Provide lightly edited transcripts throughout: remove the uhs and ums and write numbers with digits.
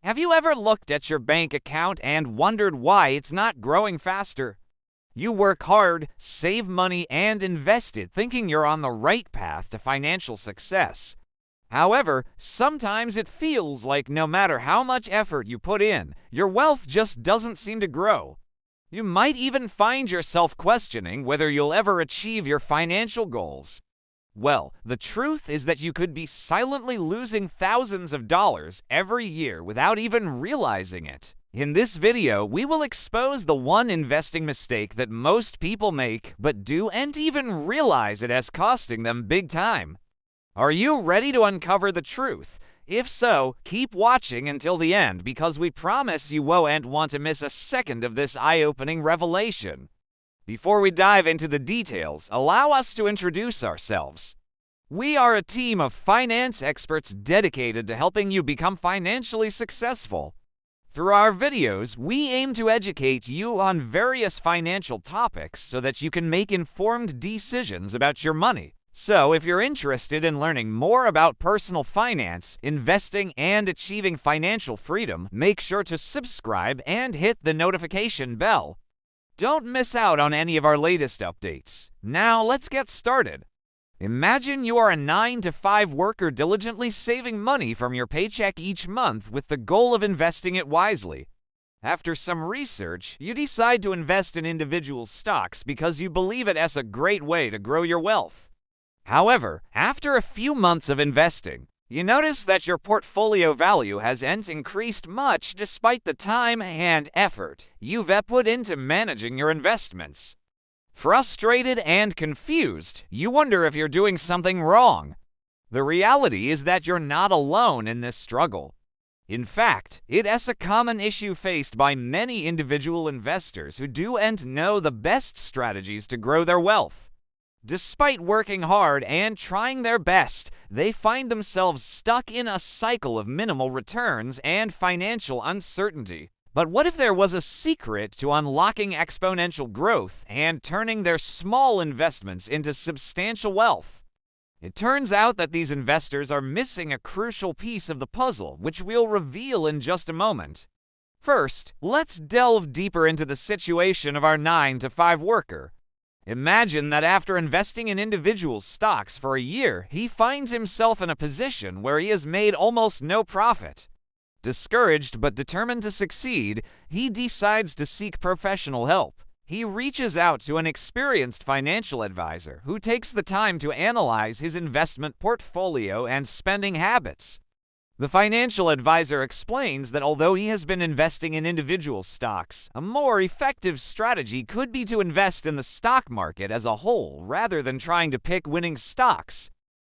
Have you ever looked at your bank account and wondered why it's not growing faster? You work hard, save money, and invest it thinking you're on the right path to financial success. However, sometimes it feels like no matter how much effort you put in, your wealth just doesn't seem to grow. You might even find yourself questioning whether you'll ever achieve your financial goals. Well, the truth is that you could be silently losing thousands of dollars every year without even realizing it. In this video, we will expose the one investing mistake that most people make but don't even realize it as costing them big time. Are you ready to uncover the truth? If so, keep watching until the end because we promise you won't want to miss a second of this eye-opening revelation. Before we dive into the details, allow us to introduce ourselves. We are a team of finance experts dedicated to helping you become financially successful. Through our videos, we aim to educate you on various financial topics so that you can make informed decisions about your money. So, if you're interested in learning more about personal finance, investing, and achieving financial freedom, make sure to subscribe and hit the notification bell. Don't miss out on any of our latest updates. Now, let's get started. Imagine you are a 9-to-5 worker diligently saving money from your paycheck each month with the goal of investing it wisely. After some research, you decide to invest in individual stocks because you believe it as a great way to grow your wealth. However, after a few months of investing, you notice that your portfolio value hasn't increased much despite the time and effort you've put into managing your investments. Frustrated and confused, you wonder if you're doing something wrong. The reality is that you're not alone in this struggle. In fact, it is a common issue faced by many individual investors who don't know the best strategies to grow their wealth. Despite working hard and trying their best, they find themselves stuck in a cycle of minimal returns and financial uncertainty. But what if there was a secret to unlocking exponential growth and turning their small investments into substantial wealth? It turns out that these investors are missing a crucial piece of the puzzle, which we'll reveal in just a moment. First, let's delve deeper into the situation of our 9-to-5 worker. Imagine that after investing in individual stocks for a year, he finds himself in a position where he has made almost no profit. Discouraged but determined to succeed, he decides to seek professional help. He reaches out to an experienced financial advisor who takes the time to analyze his investment portfolio and spending habits. The financial advisor explains that although he has been investing in individual stocks, a more effective strategy could be to invest in the stock market as a whole rather than trying to pick winning stocks.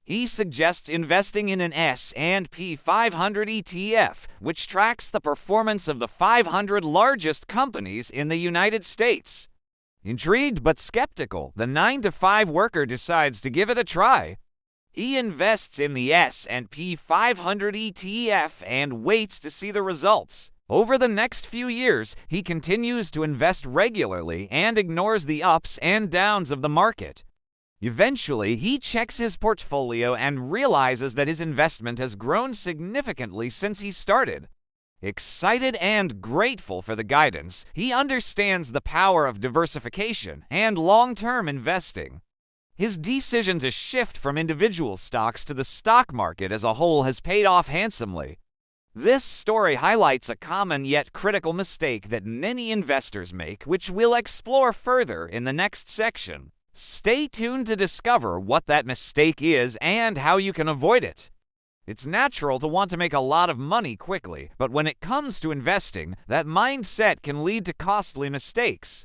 He suggests investing in an S&P 500 ETF, which tracks the performance of the 500 largest companies in the United States. Intrigued but skeptical, the 9-to-5 worker decides to give it a try. He invests in the S&P 500 ETF and waits to see the results. Over the next few years, he continues to invest regularly and ignores the ups and downs of the market. Eventually, he checks his portfolio and realizes that his investment has grown significantly since he started. Excited and grateful for the guidance, he understands the power of diversification and long-term investing. His decision to shift from individual stocks to the stock market as a whole has paid off handsomely. This story highlights a common yet critical mistake that many investors make, which we'll explore further in the next section. Stay tuned to discover what that mistake is and how you can avoid it. It's natural to want to make a lot of money quickly, but when it comes to investing, that mindset can lead to costly mistakes.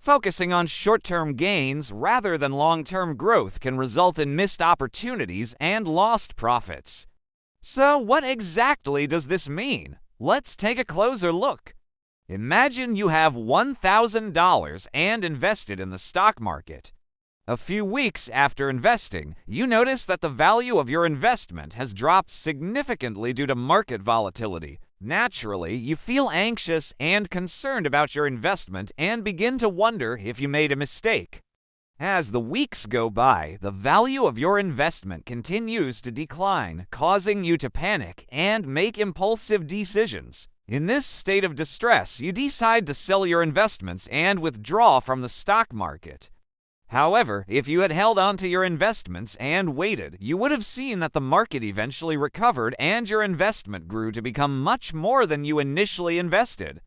Focusing on short-term gains rather than long-term growth can result in missed opportunities and lost profits. So, what exactly does this mean? Let's take a closer look. Imagine you have $1,000 and invested in the stock market. A few weeks after investing, you notice that the value of your investment has dropped significantly due to market volatility. Naturally, you feel anxious and concerned about your investment and begin to wonder if you made a mistake. As the weeks go by, the value of your investment continues to decline, causing you to panic and make impulsive decisions. In this state of distress, you decide to sell your investments and withdraw from the stock market. However, if you had held on to your investments and waited, you would have seen that the market eventually recovered and your investment grew to become much more than you initially invested.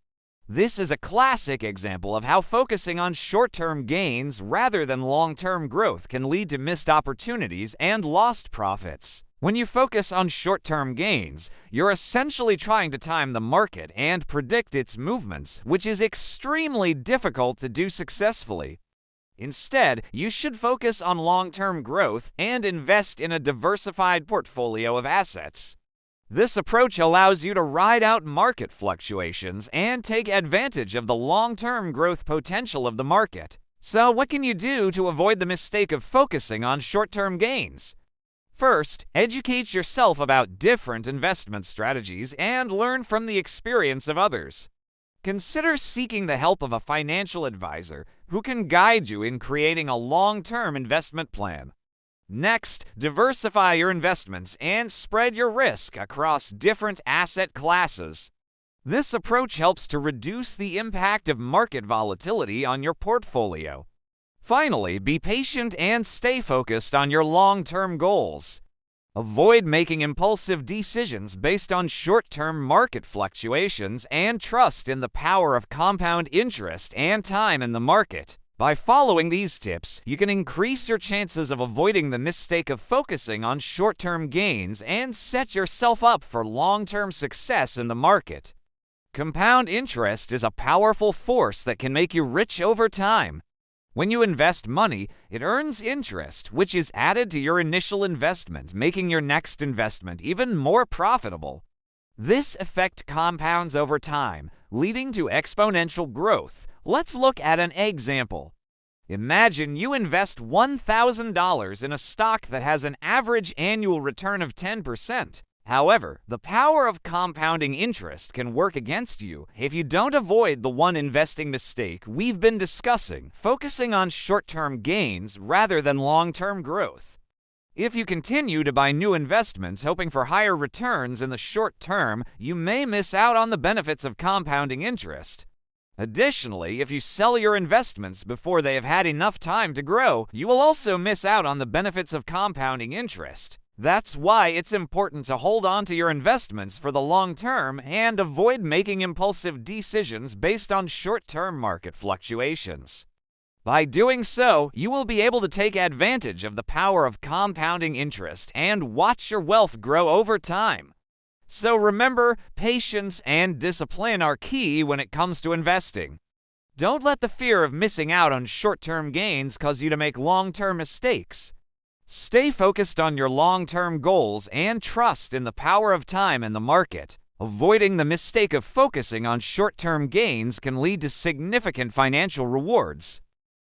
This is a classic example of how focusing on short-term gains rather than long-term growth can lead to missed opportunities and lost profits. When you focus on short-term gains, you're essentially trying to time the market and predict its movements, which is extremely difficult to do successfully. Instead, you should focus on long-term growth and invest in a diversified portfolio of assets. This approach allows you to ride out market fluctuations and take advantage of the long-term growth potential of the market. So, what can you do to avoid the mistake of focusing on short-term gains? First, educate yourself about different investment strategies and learn from the experience of others. Consider seeking the help of a financial advisor who can guide you in creating a long-term investment plan. Next, diversify your investments and spread your risk across different asset classes. This approach helps to reduce the impact of market volatility on your portfolio. Finally, be patient and stay focused on your long-term goals. Avoid making impulsive decisions based on short-term market fluctuations and trust in the power of compound interest and time in the market. By following these tips, you can increase your chances of avoiding the mistake of focusing on short-term gains and set yourself up for long-term success in the market. Compound interest is a powerful force that can make you rich over time. When you invest money, it earns interest, which is added to your initial investment, making your next investment even more profitable. This effect compounds over time, leading to exponential growth. Let's look at an example. Imagine you invest $1,000 in a stock that has an average annual return of 10%. However, the power of compounding interest can work against you if you don't avoid the one investing mistake we've been discussing, focusing on short-term gains rather than long-term growth. If you continue to buy new investments hoping for higher returns in the short term, you may miss out on the benefits of compounding interest. Additionally, if you sell your investments before they have had enough time to grow, you will also miss out on the benefits of compounding interest. That's why it's important to hold on to your investments for the long term and avoid making impulsive decisions based on short-term market fluctuations. By doing so, you will be able to take advantage of the power of compounding interest and watch your wealth grow over time. So remember, patience and discipline are key when it comes to investing. Don't let the fear of missing out on short-term gains cause you to make long-term mistakes. Stay focused on your long-term goals and trust in the power of time in the market. Avoiding the mistake of focusing on short-term gains can lead to significant financial rewards.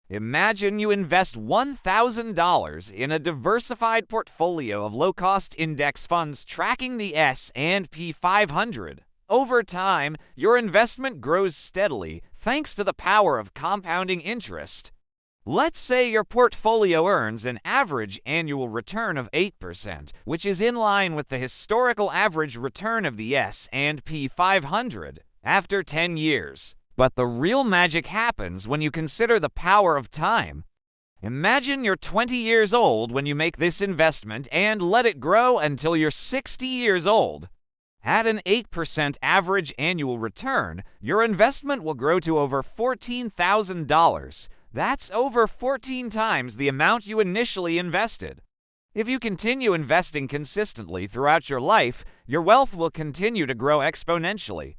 Imagine you invest $1,000 in a diversified portfolio of low-cost index funds tracking the S&P 500. Over time, your investment grows steadily thanks to the power of compounding interest. Let's say your portfolio earns an average annual return of 8%, which is in line with the historical average return of the S&P 500 after 10 years. But the real magic happens when you consider the power of time. Imagine you're 20 years old when you make this investment and let it grow until you're 60 years old. At an 8% average annual return, your investment will grow to over $14,000. That's over 14 times the amount you initially invested. If you continue investing consistently throughout your life, your wealth will continue to grow exponentially.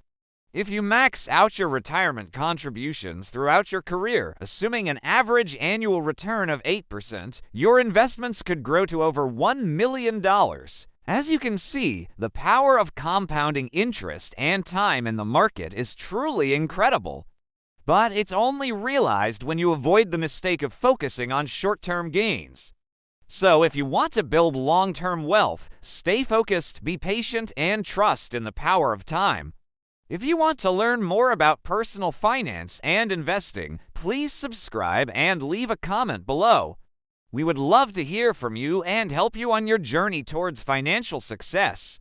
If you max out your retirement contributions throughout your career, assuming an average annual return of 8%, your investments could grow to over $1 million. As you can see, the power of compounding interest and time in the market is truly incredible. But it's only realized when you avoid the mistake of focusing on short-term gains. So if you want to build long-term wealth, stay focused, be patient, and trust in the power of time. If you want to learn more about personal finance and investing, please subscribe and leave a comment below. We would love to hear from you and help you on your journey towards financial success.